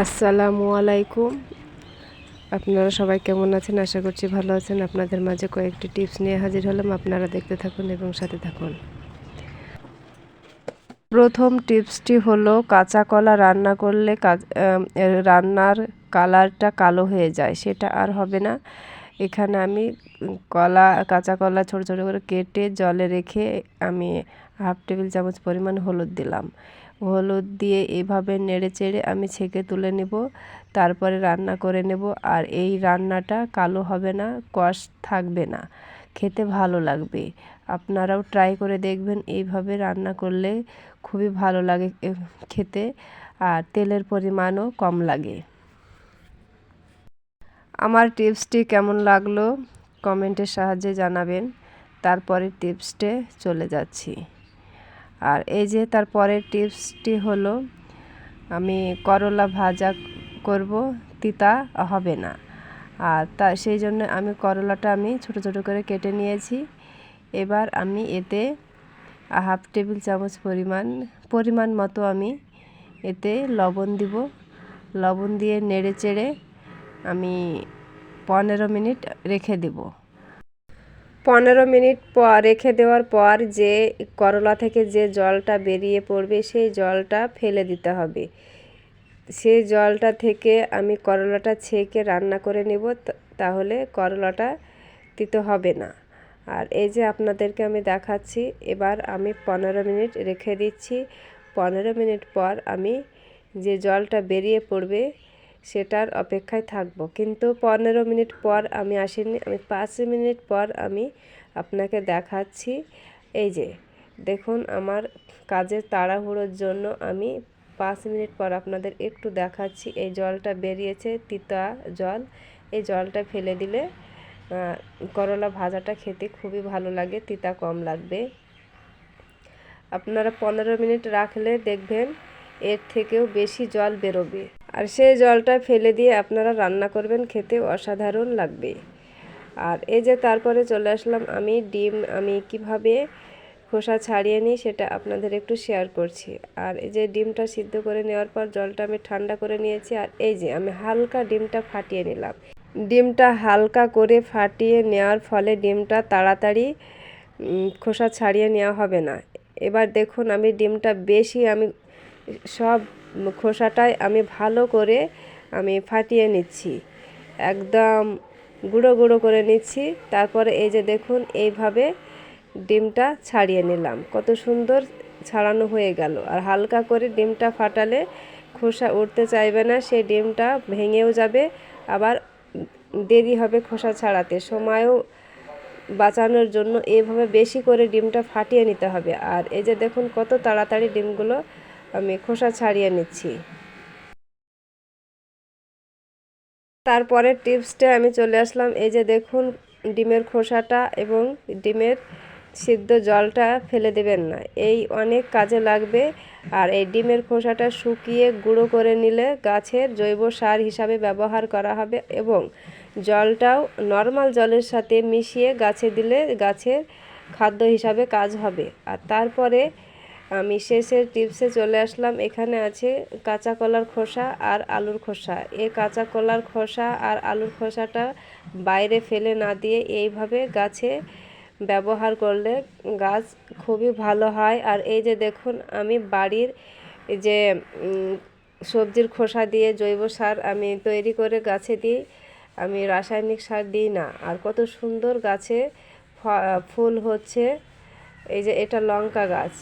আসসালামু আলাইকুম। আপনারা সবাই কেমন আছেন? আশা করছি ভালো আছেন। আপনাদের মাঝে কয়েকটি টিপস নিয়ে হাজির হলাম। আপনারা দেখতে থাকুন এবং সাথে থাকুন। প্রথম টিপসটি হলো কাঁচা কলা রান্না করলে রান্নার কালারটা কালো হয়ে যায়, সেটা আর হবে না। এখানে আমি কাঁচা কলা ছোট ছোট করে কেটে জলে রেখে আমি হাফ টেবিল চামচ পরিমাণ হলুদ দিলাম। হলুদ দিয়ে এভাবে নেড়ে চেড়ে আমি ছেঁকে তুলে নেব, তারপরে রান্না করে নেব। আর এই রান্নাটা কালো হবে না, কষ থাকবে না, খেতে ভালো লাগবে। আপনারাও ট্রাই করে দেখবেন। এইভাবে রান্না করলে খুবই ভালো লাগে খেতে, আর তেলের পরিমাণও কম লাগে। আমার টিপসটি কেমন লাগলো কমেন্টের সাহায্যে জানাবেন। তারপরে টিপসটে চলে যাচ্ছি। আর এই যে তারপরের টিপসটি হলো আমি করলা ভাজা করব, তিতা হবে না। আর সেই জন্য আমি করলাটা ছোট ছোট করে কেটে নিয়েছি। এবার আমি এতে হাফ টেবিল চামচ পরিমাণ মতো আমি এতে লবণ দিব। লবণ দিয়ে নেড়ে চেড়ে আমি 15 মিনিট রেখে দেব। 15 মিনিট পর রেখে দেওয়ার পর যে করলা থেকে যে জলটা বেরিয়ে পড়বে সেই জলটা ফেলে দিতে হবে। সেই জলটা থেকে আমি করলাটা ছেঁকে রান্না করে নেব, তাহলে করলাটা তিতো হবে না। আর এই যে আপনাদেরকে আমি দেখাচ্ছি, এবার আমি 15 মিনিট রেখে দিচ্ছি। 15 মিনিট পর আমি যে জলটা বেরিয়ে পড়বে সেটার অপেক্ষায় থাকব। কিন্তু 15 মিনিট পর আমি আসিনি, আমি 5 মিনিট পর আমি আপনাকে দেখাচ্ছি। এই যে দেখুন, আমার কাজের তাড়াহুড়োর জন্য আমি 5 মিনিট পর আপনাদের একটু দেখাচ্ছি। এই জলটা বেরিয়েছে, তিতা জল। এই জলটা ফেলে দিলে করলা ভাজাটা খেতে খুবই ভালো লাগে, তিতা কম লাগবে। আপনারা 15 মিনিট রাখলে দেখবেন এর থেকেও বেশি জল বেরোবে। আর সেই জলটা ফেলে দিয়ে আপনারা রান্না করবেন, খেতে অসাধারণ লাগবে। আর এই যে তারপরে চলে আসলাম আমি কিভাবে খোসা ছাড়িয়ে নিই সেটা আপনাদের একটু শেয়ার করছি। আর এই যে ডিমটা সিদ্ধ করে নেওয়ার পর জলটা আমি ঠান্ডা করে নিয়েছি। আর এই যে আমি হালকা ডিমটা ফাটিয়ে নিলাম। ডিমটা হালকা করে ফাটিয়ে নেওয়ার ফলে ডিমটা তাড়াতাড়ি খোসা ছাড়িয়ে নেওয়া হবে না। এবার দেখুন, আমি ডিমটা আমি সব খোসাটাই আমি ভালো করে আমি ফাটিয়ে নিচ্ছি, একদম গুঁড়ো গুঁড়ো করে নিচ্ছি। তারপরে এই যে দেখুন, এইভাবে ডিমটা ছাড়িয়ে নিলাম, কত সুন্দর ছাড়ানো হয়ে গেল। আর হালকা করে ডিমটা ফাটালে খোসা উঠতে চাইবে না, সেই ডিমটা ভেঙেও যাবে, আবার দেরি হবে খোসা ছাড়াতে, সময়ও বাঁচানোর জন্য এইভাবে বেশি করে ডিমটা ফাটিয়ে নিতে হবে। আর এই যে দেখুন, কত তাড়াতাড়ি ডিমগুলো আমি খোসা ছাড়িয়ে নিচ্ছি। তারপরের টিপসটা আমি চলে আসলাম। এই যে দেখুন, ডিমের খোসাটা এবং ডিমের সিদ্ধ জলটা ফেলে দেবেন না, এই অনেক কাজে লাগবে। আর এই ডিমের খোসাটা শুকিয়ে গুঁড়ো করে নিলে গাছের জৈব সার হিসাবে ব্যবহার করা হবে, এবং জলটাও নর্মাল জলের সাথে মিশিয়ে গাছে দিলে গাছের খাদ্য হিসাবে কাজ হবে। আর তারপরে আমি শেষের টিপসে চলে আসলাম। এখানে আছে কাঁচা কলার খোসা আর আলুর খোসা। এই কাঁচা কলার খোসা আর আলুর খোসাটা বাইরে ফেলে না দিয়ে এইভাবে গাছে ব্যবহার করলে গাছ খুবই ভালো হয়। আর এই যে দেখুন, আমি বাড়ির যে সবজির খোসা দিয়ে জৈব সার আমি তৈরি করে গাছে দিই, আমি রাসায়নিক সার দিই না। আর কত সুন্দর গাছে ফুল হচ্ছে। এই যে এটা লঙ্কা গাছ,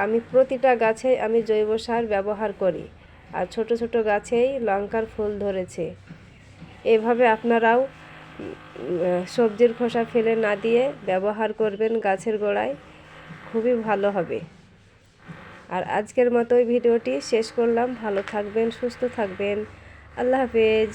আমি প্রতিটা গাছে আমি জৈব সার ব্যবহার করি, আর ছোট ছোট গাছেই লঙ্কার ফুল ধরেছে। এভাবে আপনারাও সবজির খোসা ফেলে না দিয়ে ব্যবহার করবেন গাছের গোড়ায়, খুবই ভালো হবে। আর আজকের মতো এই ভিডিওটি শেষ করলাম। ভালো থাকবেন, সুস্থ থাকবেন। আল্লাহ হাফেজ।